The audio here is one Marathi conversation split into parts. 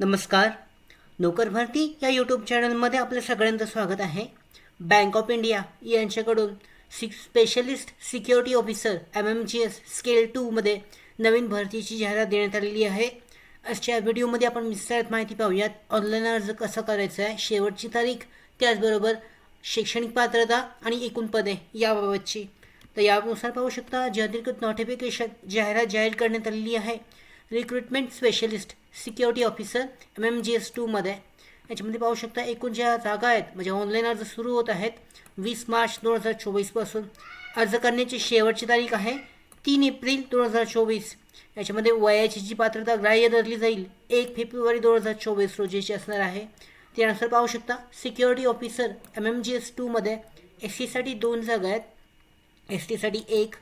नमस्कार. नोकर भरती या यूट्यूब चॅनलमध्ये आपलं सगळ्यांचं स्वागत आहे. बँक ऑफ इंडिया यांच्याकडून specialist security officer MMGS scale 2मध्ये नवीन भरतीची जाहिरात देण्यात आलेली आहे. आजच्या व्हिडिओमध्ये आपण विस्तारित माहिती पाहूयात. ऑनलाईन अर्ज कसा करायचा आहे, शेवटची तारीख, त्याचबरोबर शैक्षणिक पात्रता आणि एकूण पदे याबाबतची. तर यानुसार पाहू शकता जे अधिकृत नोटिफिकेशन जाहिरात जाहीर करण्यात आलेली आहे. Recruitment specialist security officer MMGS 2मध्ये याच्यामध्ये पाहू शकता एकूण ज्या जागा आहेत म्हणजे ऑनलाईन अर्ज सुरू होत आहेत 20 मार्च 2024 पासून. अर्ज करण्याची शेवटची तारीख आहे 3 एप्रिल 2024. याच्यामध्ये वयाची जी पात्रता ग्राह्य धरली जाईल 1 फेब्रुवारी 2024 रोजीची असणार आहे. त्यानुसार पाहू शकता सिक्युरिटी ऑफिसर MMGS 2मध्ये SC साठी 2 जागा आहेत, ST साठी 1,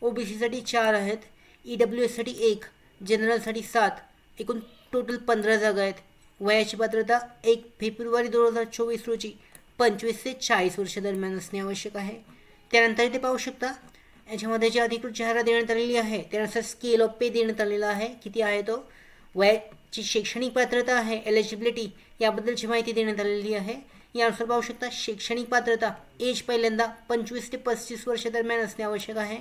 OBC साठी 4 आहेत, EWS साठी 1, जनरलसाठी 7, एकूण टोटल 15 जागा आहेत. वयाची पात्रता 1 फेब्रुवारी 2024 रोजी 25 ते 40 वर्ष दरम्यान असणे आवश्यक आहे. त्यानंतर इथे पाहू शकता याच्यामध्ये जी अधिकृत जाहिरात देण्यात आलेली आहे त्यानुसार स्केल ऑफ पे देण्यात आलेला आहे. किती आहे तो, वयाची शैक्षणिक पात्रता आहे, एलिजिबिलिटी याबद्दलची माहिती देण्यात आलेली आहे. यानुसार पाहू शकता शैक्षणिक पात्रता एज पहिल्यांदा 25 ते 35 वर्ष दरम्यान असणे आवश्यक आहे.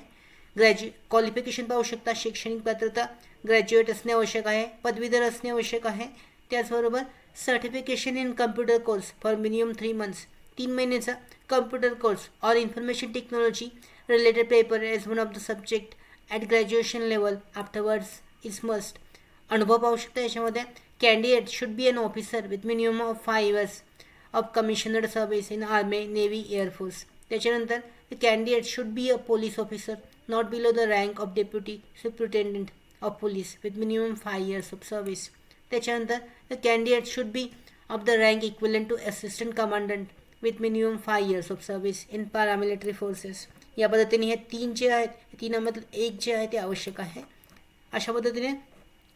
क्वालिफिकेशन पाहू शकता शैक्षणिक पात्रता ग्रॅज्युएट असणे आवश्यक आहे, पदवीधर असणे आवश्यक आहे. त्याचबरोबर certification in computer course for minimum 3 months, 3 महिन्याचा computer course or information technology related paper as one of the subject at graduation level afterwards is must. अनुभव पाहू शकता याच्यामध्ये candidate should be an officer with minimum of 5 years of commissioned service in army, navy, air force. त्याच्यानंतर the candidate should be a police officer not below the rank of deputy superintendent of police with minimum 5 years of service. त्याच्यानंतर the candidate should be of the rank equivalent to assistant commandant with minimum 5 years of service in paramilitary forces. या पद्धतीने हे 3 जे आहेत, 3मधलं 1 जे आहे ते आवश्यक आहे. अशा पद्धतीने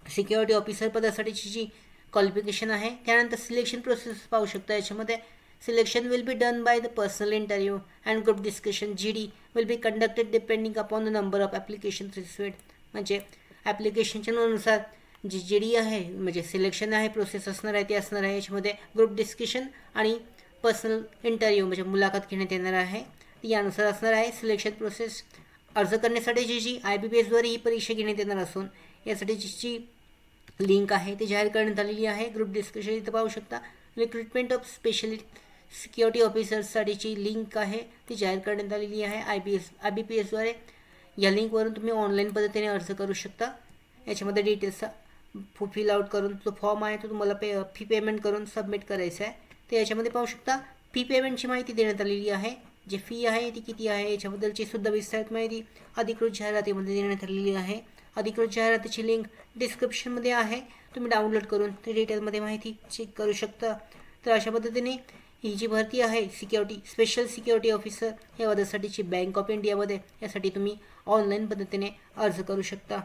सिक्युरिटी ऑफिसर पदासाठीची जी क्वालिफिकेशन आहे. त्यानंतर सिलेक्शन प्रोसेस पाहू शकता. याच्यामध्ये selection will be done by the personal interview and group discussion GD will be conducted depending upon the number of application received. म्हणजे ॲप्लिकेशनच्या अनुसार जी GD आहे म्हणजे सिलेक्शन आहे प्रोसेस असणार आहे ते असणार आहे. याच्यामध्ये ग्रुप डिस्कशन आणि पर्सनल इंटरव्ह्यू म्हणजे मुलाखत घेण्यात येणार आहे. यानुसार असणार आहे सिलेक्शन प्रोसेस. अर्ज करण्यासाठी जी IBPSद्वारे ही परीक्षा घेण्यात येणार असून यासाठी जी लिंक आहे ती जाहीर करण्यात आलेली आहे. ग्रुप डिस्कशन इथं पाहू शकता. रिक्रुटमेंट ऑफ स्पेशलिस्ट सिक्युरिटी ऑफिसर्ससाठीची लिंक आहे ती जाहीर करण्यात आलेली आहे IBPSद्वारे. या लिंकवरून तुम्ही ऑनलाईन पद्धतीने अर्ज करू शकता. याच्यामध्ये डिटेल्स फिल आउट करून जो फॉर्म आहे तो तुम्हाला फी पेमेंट करून सबमिट करायचा आहे. तर याच्यामध्ये पाहू शकता फी पेमेंटची माहिती देण्यात आलेली आहे. जी फी आहे ती किती आहे याच्याबद्दलची सुद्धा विस्तारित माहिती अधिकृत जाहिरातीमध्ये देण्यात आलेली आहे. अधिकृत जाहिरातीची लिंक डिस्क्रिप्शनमध्ये आहे, तुम्ही डाउनलोड करून ते डिटेलमध्ये माहिती चेक करू शकता. तर अशा पद्धतीने ही जी भरती आहे सिक्युरिटी स्पेशल सिक्युरिटी ऑफिसर या पदासाठीची बँक ऑफ इंडियामध्ये यासाठी तुम्ही ऑनलाईन पद्धतीने अर्ज करू शकता.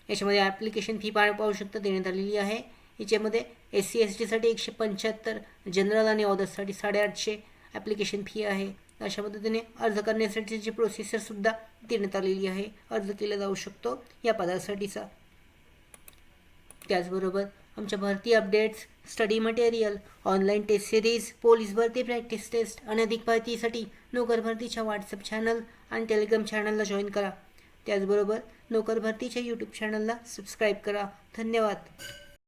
याच्यामध्ये ॲप्लिकेशन फी पाहू शकता देण्यात आलेली आहे. याच्यामध्ये SC STसाठी 175, जनरल आणि ऑदर्ससाठी 850 ॲप्लिकेशन फी आहे. अशा पद्धतीने अर्ज करण्यासाठीची प्रोसेसरसुद्धा देण्यात आलेली आहे. अर्ज केला जाऊ शकतो या पदासाठीचा. त्याचबरोबर आमच्या भरती updates, study material, online test series, police भरती प्रॅक्टिस टेस्ट आणि अधिक माहितीसाठी नोकर भरतीच्या व्हॉट्सअप चॅनल आणि टेलिग्राम चॅनलला जॉईन करा. त्याचबरोबर नोकर भरतीच्या यूट्यूब चॅनलला सबस्क्राईब करा. धन्यवाद.